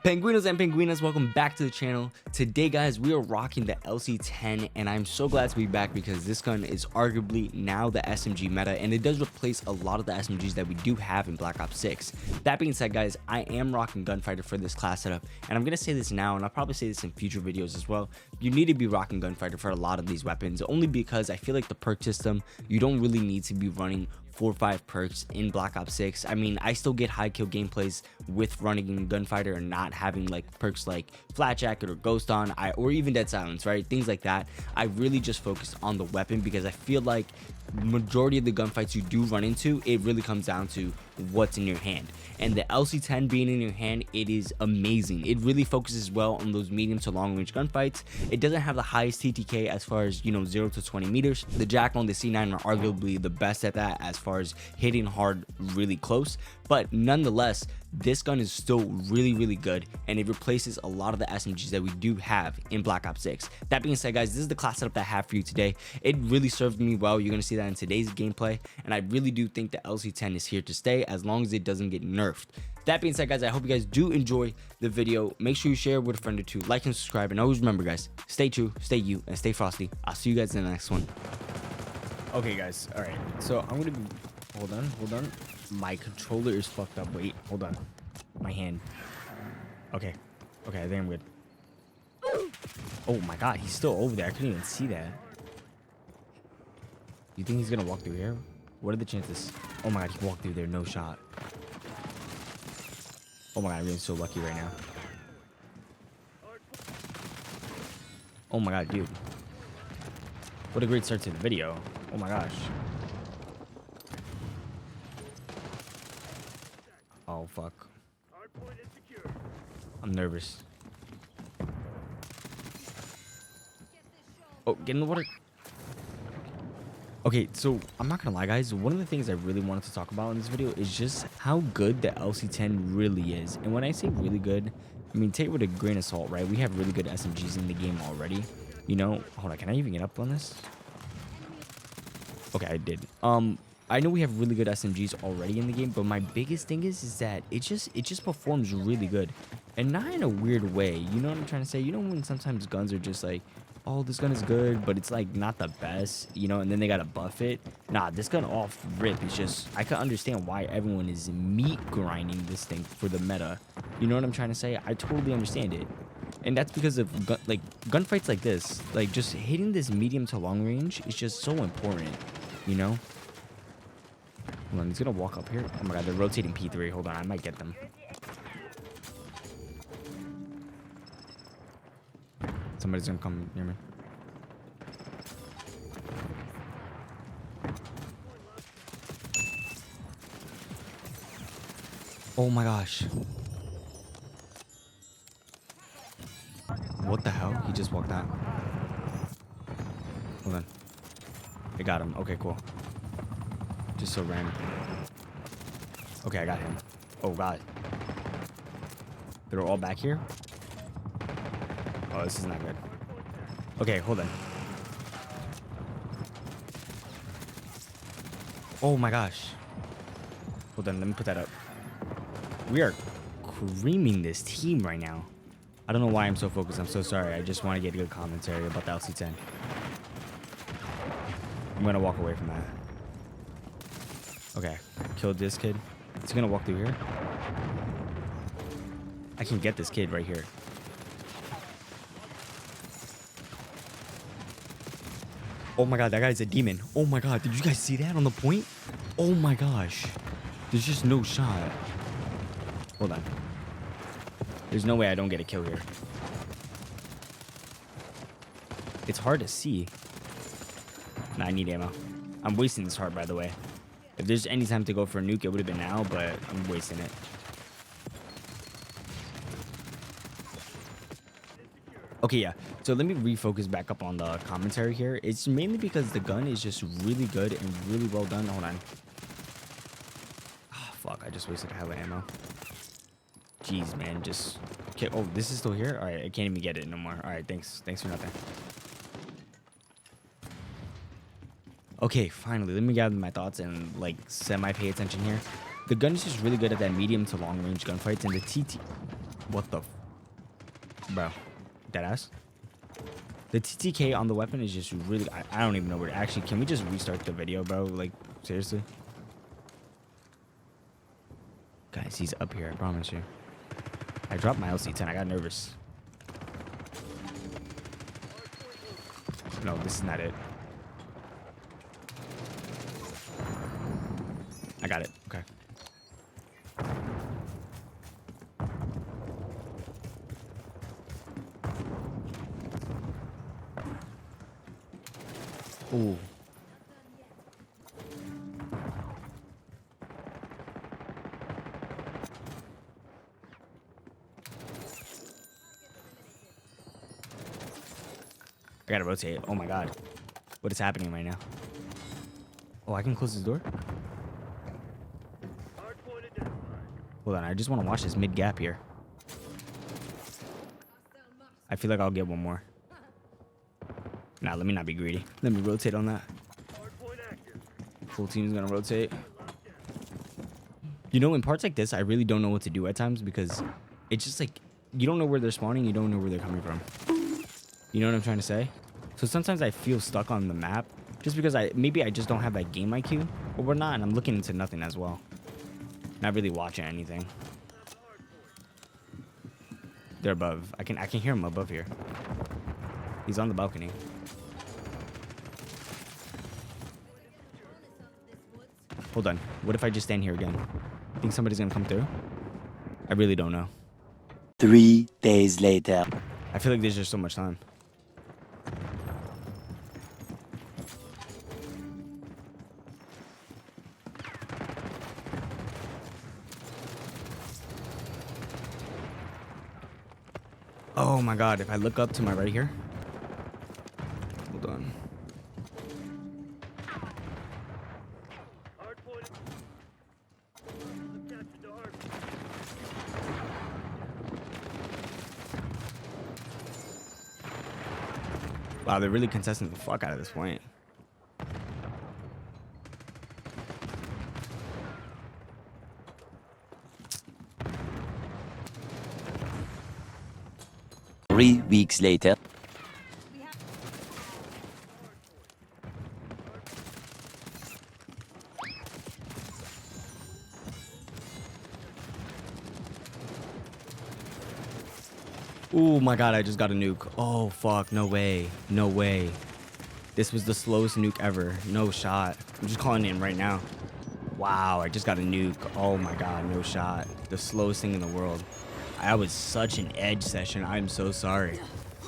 Penguinos and penguinas, welcome back to the channel. Today guys, we are rocking the LC10 and I'm so glad to be back because this gun is arguably now the SMG meta and it does replace a lot of the SMGs that we do have in Black Ops 6. That being said guys, I am rocking Gunfighter for this class setup and I'm gonna say this now and I'll probably say this in future videos as well. You need to be rocking Gunfighter for a lot of these weapons only because I feel like the perk system, you don't really need to be running 4 or 5 perks in Black Ops 6. I mean, I still get high kill gameplays with running in Gunfighter and not having like perks like Flat Jacket or Ghost on, or even Dead Silence, right? Things like that. I really just focus on the weapon because I feel like majority of the gunfights you do run into, it really comes down to what's in your hand. And the LC10 being in your hand, it is amazing. It really focuses well on those medium to long range gunfights. It doesn't have the highest TTK as far as, 0 to 20 meters. The Jackal and the C9 are arguably the best at that as far as hitting hard really close, but nonetheless, this gun is still really good and it replaces a lot of the SMGs that we do have in Black Ops 6. That being said guys, this is the class setup that I have for you today. It really served me well. You're gonna see that in today's gameplay, and I really do think the LC10 is here to stay as long as it doesn't get nerfed. That being said guys, I hope you guys do enjoy the video. Make sure you share with a friend or two, like and subscribe, and always remember guys, stay true, stay you, and stay frosty. I'll see you guys in the next one. Okay guys, all right, so I'm gonna be, hold on, my controller is fucked up. Wait, hold on, my hand. Okay, I think I'm good. Oh my god, he's still over there. I couldn't even see that. You think he's gonna walk through here? What are the chances? Oh my god, he walked through there, no shot. Oh my god, I'm getting so lucky right now. Oh my god, dude, what a great start to the video. Oh my gosh. Oh fuck. I'm nervous. Oh, get in the water. Okay, so I'm not gonna lie guys, one of the things I really wanted to talk about in this video is just how good the LC10 really is. And when I say really good, I mean take it with a grain of salt, right? We have really good SMGs in the game already. Hold on, can I even get up on this? Okay, I did. I know we have really good SMGs already in the game, but my biggest thing is that it just performs really good, and not in a weird way. You know what I'm trying to say? When sometimes guns are just like, oh, this gun is good, but it's like not the best, and then they gotta buff it. Nah, this gun off rip is just, I can understand why everyone is meat grinding this thing for the meta. You know what I'm trying to say? I totally understand it. And that's because of gunfights like this, like just hitting this medium to long range is just so important, Hold on, he's gonna walk up here. Oh my god, they're rotating P3. Hold on, I might get them. Somebody's gonna come near me. Oh my gosh. What the hell? He just walked out. Hold on. I got him. Okay, cool. Just so random. Okay, I got him. Oh god. They're all back here? Oh, this is not good. Okay, hold on. Oh my gosh. Hold on, let me put that up. We are creaming this team right now. I don't know why I'm so focused. I'm so sorry. I just want to get a good commentary about the LC10. I'm gonna walk away from that. Okay, killed this kid. Is he gonna walk through here? I can get this kid right here. Oh my god, that guy's a demon. Oh my god, did you guys see that on the point? Oh my gosh. There's just no shot. Hold on. There's no way I don't get a kill here. It's hard to see. Nah, I need ammo. I'm wasting this heart, by the way. If there's any time to go for a nuke, it would have been now, but I'm wasting it. Okay, yeah. So let me refocus back up on the commentary here. It's mainly because the gun is just really good and really well done. Hold on. Oh, fuck. I just wasted a hell of ammo. Jeez, man. Just... Okay. Oh, this is still here? All right. I can't even get it no more. All right. Thanks. Thanks for nothing. Okay, finally. Let me gather my thoughts and, like, semi-pay attention here. The gun is just really good at that medium to long range gunfights, and the TT. What the, bro? Deadass. The TTK on the weapon is just really. I don't even know where. Actually, can we just restart the video, bro? Like seriously. Guys, he's up here. I promise you. I dropped my LC10. I got nervous. No, this is not it. I got it. Okay. Ooh. I gotta rotate. Oh my god. What is happening right now? Oh, I can close this door? Hold on, I just want to watch this mid gap here. I feel like I'll get one more. Nah, let me not be greedy. Let me rotate on that. Full team's gonna rotate. You know, in parts like this, I really don't know what to do at times because it's just like, you don't know where they're spawning, you don't know where they're coming from. You know what I'm trying to say? So sometimes I feel stuck on the map just because maybe I just don't have that game IQ, or we're not, and I'm looking into nothing as well. Not really watching anything. They're above. I can hear him above here. He's on the balcony. Hold on. What if I just stand here again? Think somebody's gonna come through? I really don't know. 3 days later. I feel like there's just so much time. Oh my god, if I look up to my right here. Hold on. Wow, they're really contesting the fuck out of this point. Three weeks later. Oh my god, I just got a nuke. Oh fuck, no way. No way. This was the slowest nuke ever. No shot. I'm just calling it in right now. Wow, I just got a nuke. Oh my god, no shot. The slowest thing in the world. That was such an edge session. I'm so sorry.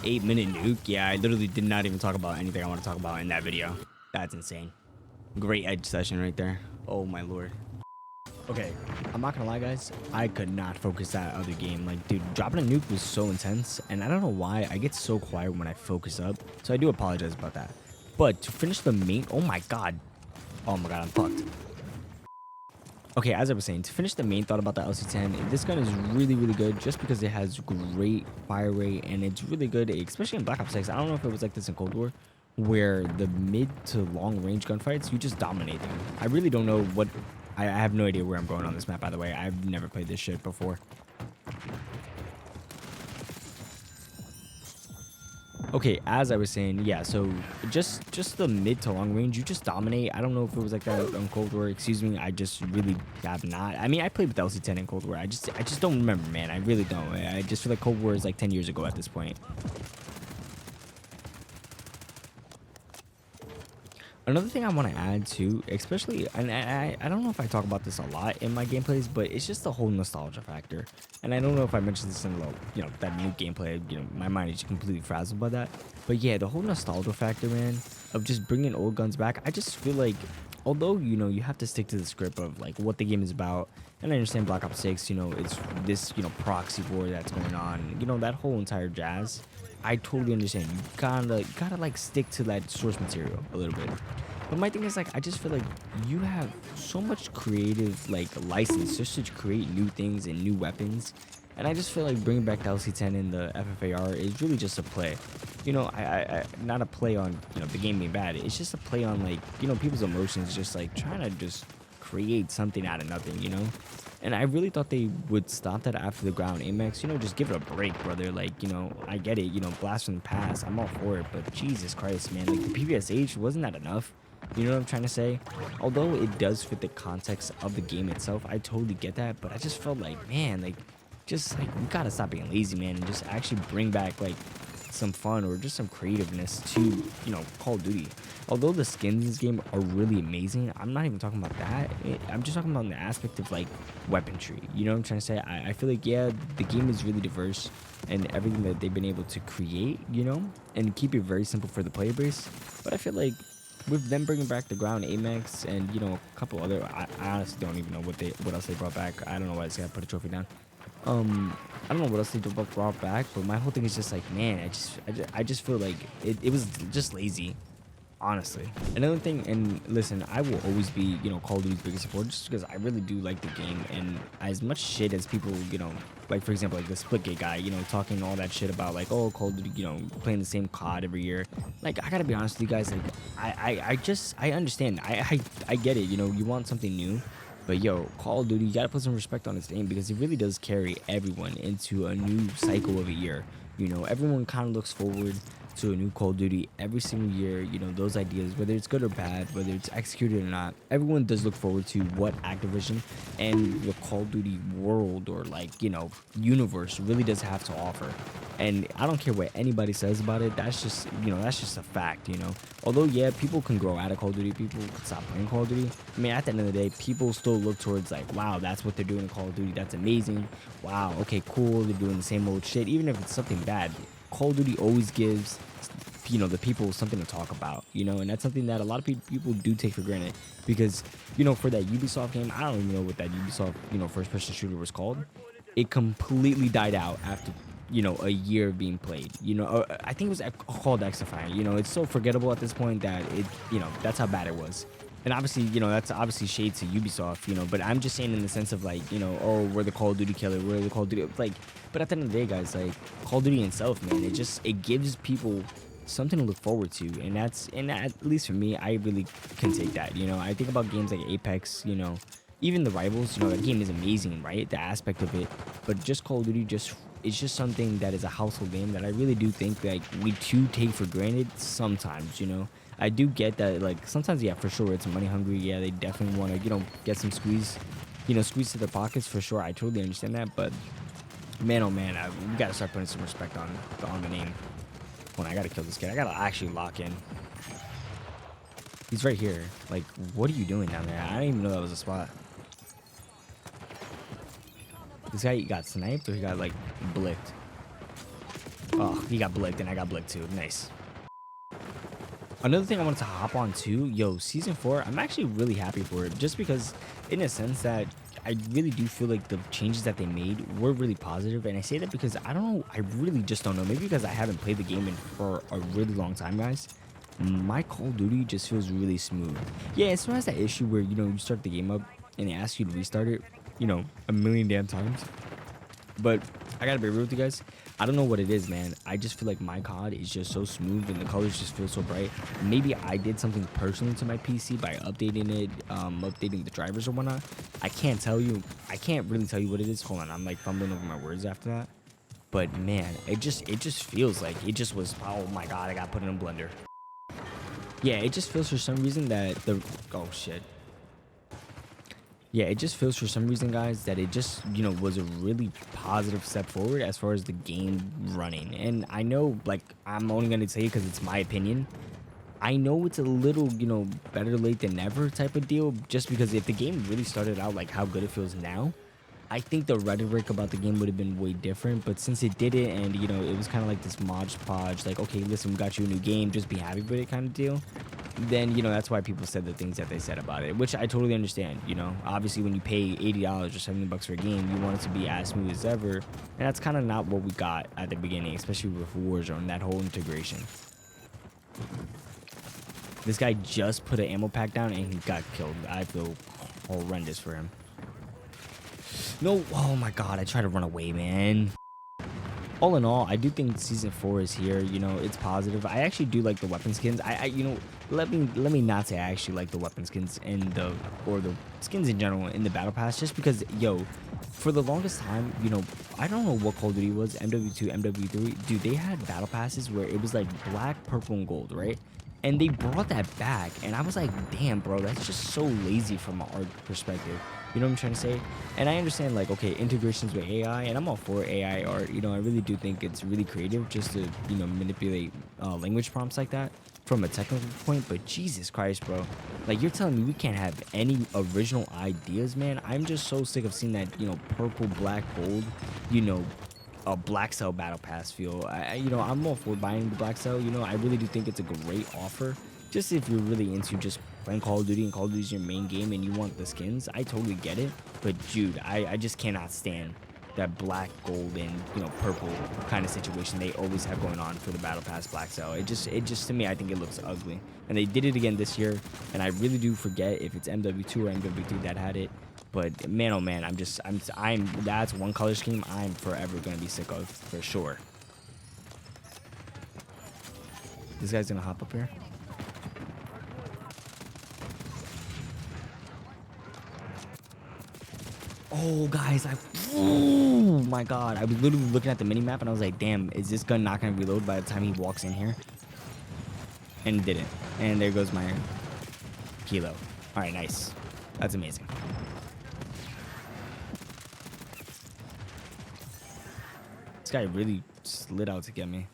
8-minute nuke? Yeah, I literally did not even talk about anything I want to talk about in that video. That's insane. Great edge session right there. Oh my lord. Okay, I'm not gonna lie, guys. I could not focus that other game. Like, dude, dropping a nuke was so intense, and I don't know why I get so quiet when I focus up. So I do apologize about that. But to finish the main, oh my god, I'm fucked. Okay, as I was saying, to finish the main thought about the LC10, this gun is really, really good just because it has great fire rate, and it's really good, especially in Black Ops 6. I don't know if it was like this in Cold War, where the mid to long range gunfights, you just dominate them. I really don't know what. I have no idea where I'm going on this map, by the way. I've never played this shit before. Okay, as I was saying, yeah, so just the mid to long range, you just dominate. I don't know if it was like that on Cold War. Excuse me, I just really have not. I mean, I played with the LC10 in Cold War. I just don't remember, man. I really don't. I just feel like Cold War is like 10 years ago at this point. Another thing I want to add too, especially, and I don't know if I talk about this a lot in my gameplays, but it's just the whole nostalgia factor. And I don't know if I mentioned this in that new gameplay. My mind is completely frazzled by that. But yeah, the whole nostalgia factor, man, of just bringing old guns back. I just feel like, although you have to stick to the script of like what the game is about, and I understand Black Ops 6, it's this proxy war that's going on, that whole entire jazz. I totally understand. You gotta like stick to that source material a little bit. But my thing is, like, I just feel like you have so much creative like license just to create new things and new weapons. And I just feel like bringing back the LC10 and the FFAR is really just a play. I not a play on the game being bad. It's just a play on like people's emotions, just like trying to just create something out of nothing, you know? And I really thought they would stop that after the ground Amex, you know, just give it a break, brother. Like, you know, I get it, you know, blast from the past, I'm all for it, but Jesus Christ, man, like the PPSH, wasn't that enough? You know what I'm trying to say? Although it does fit the context of the game itself, I totally get that, but I just felt like, man, like, just like, we gotta stop being lazy, man, and just actually bring back, like, some fun or just some creativeness to, you know, Call of Duty. Although the skins in this game are really amazing, I'm not even talking about that. I'm just talking about the aspect of like weaponry. You know what I'm trying to say? I feel like, yeah, the game is really diverse and everything that they've been able to create, you know, and keep it very simple for the player base. But I feel like with them bringing back the ground Amex and, you know, a couple other, I honestly don't even know what else they brought back. I don't know why this guy put a trophy down. I don't know what else they brought back, but my whole thing is just like, man, I just feel like it was just lazy, honestly. Another thing, and listen, I will always be, you know, Call of Duty's biggest supporter just because I really do like the game, and as much shit as people, you know, like for example, like the Splitgate guy, you know, talking all that shit about like, oh, Call of Duty, you know, playing the same COD every year. Like, I gotta be honest with you guys, like, I understand, I get it, you know, you want something new. But yo, Call of Duty, you gotta put some respect on its name because it really does carry everyone into a new cycle of a year. You know, everyone kind of looks forward to a new Call of Duty every single year. You know, those ideas, whether it's good or bad, whether it's executed or not, everyone does look forward to what Activision and the Call of Duty world or like, you know, universe really does have to offer. And I don't care what anybody says about it. That's just, you know, that's just a fact, you know. Although, yeah, people can grow out of Call of Duty. People can stop playing Call of Duty. I mean, at the end of the day, people still look towards like, wow, that's what they're doing in Call of Duty. That's amazing. Wow, okay, cool. They're doing the same old shit. Even if it's something bad, Call of Duty always gives, you know, the people something to talk about, you know. And that's something that a lot of people do take for granted. Because, you know, for that Ubisoft game, I don't even know what that Ubisoft, you know, first-person shooter was called. It completely died out after, you know, a year of being played. You know, I think it was called XDefiant. You know, it's so forgettable at this point that it, you know, that's how bad it was. And obviously, you know, that's obviously shades to Ubisoft, you know, but I'm just saying in the sense of like, you know, oh, we're the Call of Duty killer, we're the Call of Duty, like, but at the end of the day, guys, like, Call of Duty itself, man, it gives people something to look forward to, and at least for me, I really can take that, you know. I think about games like Apex, you know, even the Rivals, you know, that game is amazing, right, the aspect of it, but just Call of Duty it's just something that is a household game that I really do think like we too take for granted sometimes, you know. I do get that, like, sometimes, yeah, for sure, it's money hungry. Yeah, they definitely want to, you know, get some squeeze to their pockets, for sure. I totally understand that, but man, oh man, we gotta start putting some respect on the name. Hold on, I gotta kill this kid. I gotta actually lock in. He's right here. Like, what are you doing down there? I didn't even know that was a spot. This guy got sniped or he got, like, blicked? Oh, he got blicked and I got blicked too. Nice. Another thing I wanted to hop on too, yo, Season 4, I'm actually really happy for it. Just because, in a sense that I really do feel like the changes that they made were really positive. And I say that because I don't know, I really just don't know. Maybe because I haven't played the game for a really long time, guys. My Call of Duty just feels really smooth. Yeah, it still has that issue where, you know, you start the game up and they ask you to restart it, you know, a million damn times. But I gotta be real with you guys. I don't know what it is, man. I just feel like my COD is just so smooth and the colors just feel so bright. Maybe I did something personally to my PC by updating it, updating the drivers or whatnot. I can't tell you. I can't really tell you what it is. Hold on, I'm like fumbling over my words after that. But man, it just feels like it just was. Oh my god, I got put in a blender. Yeah, it just feels for some reason that oh shit. Yeah, it just feels for some reason, guys, that it just, you know, was a really positive step forward as far as the game running. And I know, like, I'm only going to say it because it's my opinion. I know it's a little, you know, better late than never type of deal, just because if the game really started out like how good it feels now, I think the rhetoric about the game would have been way different. But since it did it and, you know, it was kind of like this Mod Podge, like, okay, listen, we got you a new game, just be happy with it kind of deal. Then, you know, that's why people said the things that they said about it, which I totally understand. You know, obviously when you pay $80 or $70 for a game, you want it to be as smooth as ever, and that's kind of not what we got at the beginning, especially with Warzone, that whole integration. This guy just put an ammo pack down and he got killed. I feel horrendous for him. No, oh my god, I tried to run away, man. all in all, I do think season 4 is here. You know, it's positive. I actually do like the weapon skins. You know, let me not say I actually like the weapon skins or the skins in general in the battle pass, just because, yo, for the longest time, you know, I don't know what Call of Duty was, MW2, MW3, dude, they had battle passes where it was like black, purple, and gold, right? And they brought that back, and I was like, damn, bro, that's just so lazy from an art perspective. You know what I'm trying to say? And I understand, like, okay, integrations with AI, and I'm all for AI art. You know, I really do think it's really creative just to, you know, manipulate language prompts like that from a technical point. But Jesus Christ, bro. Like, you're telling me we can't have any original ideas, man? I'm just so sick of seeing that, you know, purple, black, gold, you know, a black cell battle pass feel. You know, I'm all for buying the black cell. You know, I really do think it's a great offer. Just if you're really into just playing Call of Duty and Call of Duty is your main game and you want the skins, I totally get it. But dude, I just cannot stand that black, gold, and, you know, purple kind of situation they always have going on for the battle pass black cell. It just to me, I think it looks ugly. And they did it again this year, and I really do forget if it's MW2 or MW3 that had it. But man, oh man, that's one color scheme I'm forever gonna be sick of for sure. This guy's gonna hop up here. Oh, guys, oh my God. I was literally looking at the mini map and I was like, damn, is this gun not going to reload by the time he walks in here? And it didn't. And there goes my kilo. All right, nice. That's amazing. This guy really slid out to get me.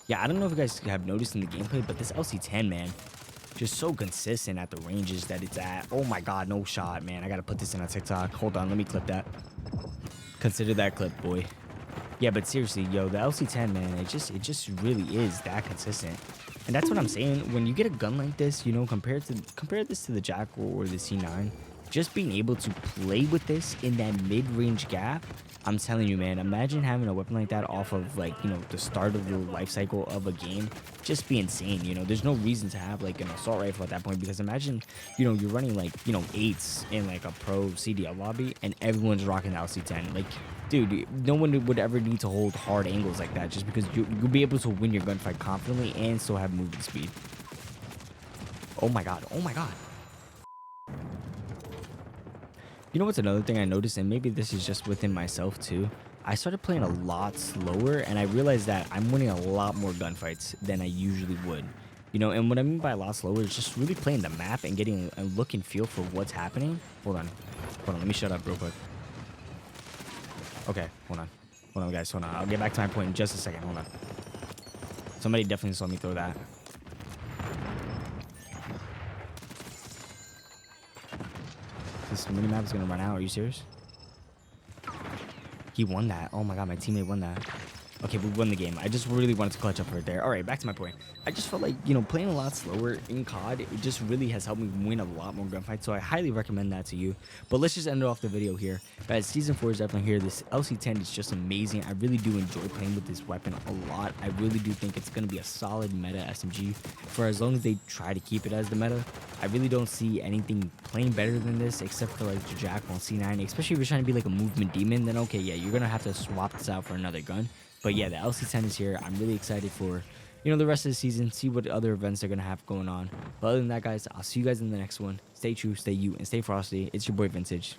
Yeah, I don't know if you guys have noticed in the gameplay, but this LC10, man, just so consistent at the ranges that it's at. Oh my God, no shot, man. I gotta put this in a TikTok. Hold on, let me clip that. Consider that clip, boy. Yeah, but seriously, yo, the LC10, man, it just really is that consistent. And that's what I'm saying. When you get a gun like this, you know, compare this to the Jackal or the C9, just being able to play with this in that mid-range gap, I'm telling you, man, imagine having a weapon like that off of, like, you know, the start of the life cycle of a game. Just be insane, you know. There's no reason to have, like, an assault rifle at that point, because imagine, you know, you're running, like, you know, 8s in, like, a pro CDL lobby, and everyone's rocking the LC10. Like, dude, no one would ever need to hold hard angles like that, just because you'll be able to win your gunfight confidently and still have movement speed. Oh my God, oh my God. You know what's another thing I noticed, and maybe this is just within myself too? I started playing a lot slower, and I realized that I'm winning a lot more gunfights than I usually would. You know, and what I mean by a lot slower is just really playing the map and getting a look and feel for what's happening. Hold on, let me shut up real quick. Okay, hold on guys, hold on. I'll get back to my point in just a second, hold on. Somebody definitely saw me throw that. This minimap is gonna run out. Are you serious? He won that. Oh my God, my teammate won that. Okay, we won the game. I just really wanted to clutch up right there. All right, back to my point. I just felt like, you know, playing a lot slower in COD, it just really has helped me win a lot more gunfights. So I highly recommend that to you. But let's just end off the video here. Guys, Season 4 is definitely here. This LC10 is just amazing. I really do enjoy playing with this weapon a lot. I really do think it's going to be a solid meta SMG for as long as they try to keep it as the meta. I really don't see anything playing better than this except for like the Jackal C9. Especially if you're trying to be like a movement demon, then okay, yeah, you're going to have to swap this out for another gun. But yeah, the LC10 is here. I'm really excited for, you know, the rest of the season, see what other events they're going to have going on. But other than that, guys, I'll see you guys in the next one. Stay true, stay you, and stay frosty. It's your boy Vintage.